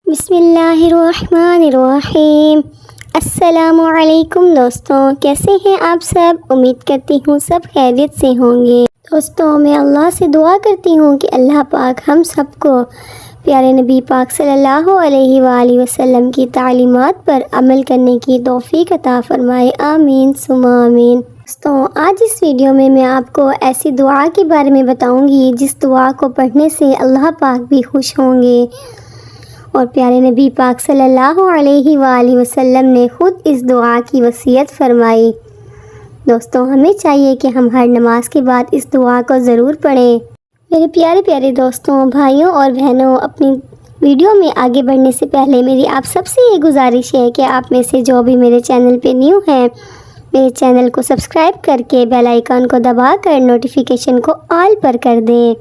بسم اللہ الرحمن الرحیم۔ السلام علیکم دوستوں، کیسے ہیں آپ سب؟ امید کرتی ہوں سب خیریت سے ہوں گے۔ دوستوں، میں اللہ سے دعا کرتی ہوں کہ اللہ پاک ہم سب کو پیارے نبی پاک صلی اللہ علیہ وآلہ وسلم کی تعلیمات پر عمل کرنے کی توفیق عطا فرمائے، آمین ثم آمین۔ دوستوں، آج اس ویڈیو میں آپ کو ایسی دعا کے بارے میں بتاؤں گی جس دعا کو پڑھنے سے اللہ پاک بھی خوش ہوں گے، اور پیارے نبی پاک صلی اللہ علیہ وآلہ وسلم نے خود اس دعا کی وصیت فرمائی۔ دوستوں، ہمیں چاہیے کہ ہم ہر نماز کے بعد اس دعا کو ضرور پڑھیں۔ میرے پیارے پیارے دوستوں، بھائیوں اور بہنوں، اپنی ویڈیو میں آگے بڑھنے سے پہلے میری آپ سب سے یہ گزارش ہے کہ آپ میں سے جو بھی میرے چینل پہ نیو ہیں، میرے چینل کو سبسکرائب کر کے بیل آئیکن کو دبا کر نوٹیفیکیشن کو آل پر کر دیں،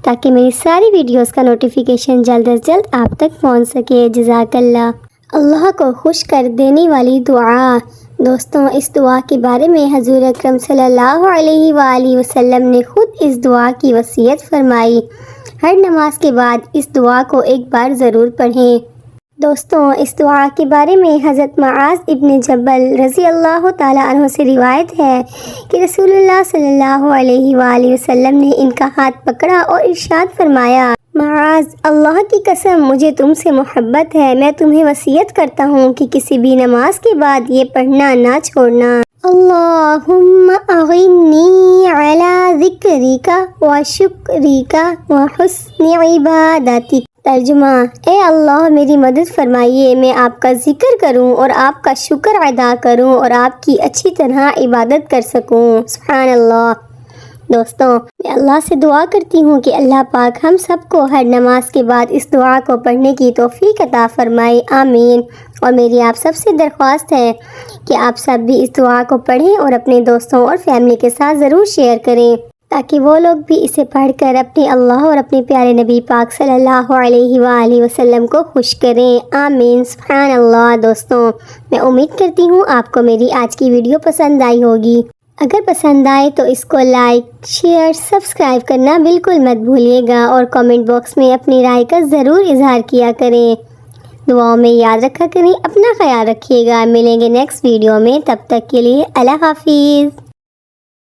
تاکہ میری ساری ویڈیوز کا نوٹیفیکیشن جلد از جلد آپ تک پہنچ سکے۔ جزاک اللہ۔ اللہ کو خوش کر دینے والی دعا۔ دوستوں، اس دعا کے بارے میں حضور اکرم صلی اللہ علیہ وآلہ وسلم نے خود اس دعا کی وصیت فرمائی۔ ہر نماز کے بعد اس دعا کو ایک بار ضرور پڑھیں۔ دوستوں، اس دعا کے بارے میں حضرت معاذ ابن جبل رضی اللہ تعالیٰ عنہ سے روایت ہے کہ رسول اللہ صلی اللہ علیہ وآلہ وسلم نے ان کا ہاتھ پکڑا اور ارشاد فرمایا، معاذ، اللہ کی قسم مجھے تم سے محبت ہے، میں تمہیں وصیت کرتا ہوں کہ کسی بھی نماز کے بعد یہ پڑھنا نہ چھوڑنا۔ اللہم اغنی علی ذکرک و شکرک و حسن عبادتک۔ ترجمہ: اے اللہ، میری مدد فرمائیے، میں آپ کا ذکر کروں اور آپ کا شکر ادا کروں اور آپ کی اچھی طرح عبادت کر سکوں۔ سبحان اللہ۔ دوستوں، میں اللہ سے دعا کرتی ہوں کہ اللہ پاک ہم سب کو ہر نماز کے بعد اس دعا کو پڑھنے کی توفیق عطا فرمائے، آمین۔ اور میری آپ سب سے درخواست ہے کہ آپ سب بھی اس دعا کو پڑھیں اور اپنے دوستوں اور فیملی کے ساتھ ضرور شیئر کریں، تاکہ وہ لوگ بھی اسے پڑھ کر اپنے اللہ اور اپنے پیارے نبی پاک صلی اللہ علیہ وآلہ وسلم کو خوش کریں، آمین۔ سبحان اللہ۔ دوستوں، میں امید کرتی ہوں آپ کو میری آج کی ویڈیو پسند آئی ہوگی۔ اگر پسند آئے تو اس کو لائک، شیئر، سبسکرائب کرنا بالکل مت بھولیے گا، اور کامنٹ باکس میں اپنی رائے کا ضرور اظہار کیا کریں۔ دعاؤں میں یاد رکھا کریں، اپنا خیال رکھیے گا۔ ملیں گے نیکسٹ ویڈیو میں، تب تک کے لیے اللہ حافظ۔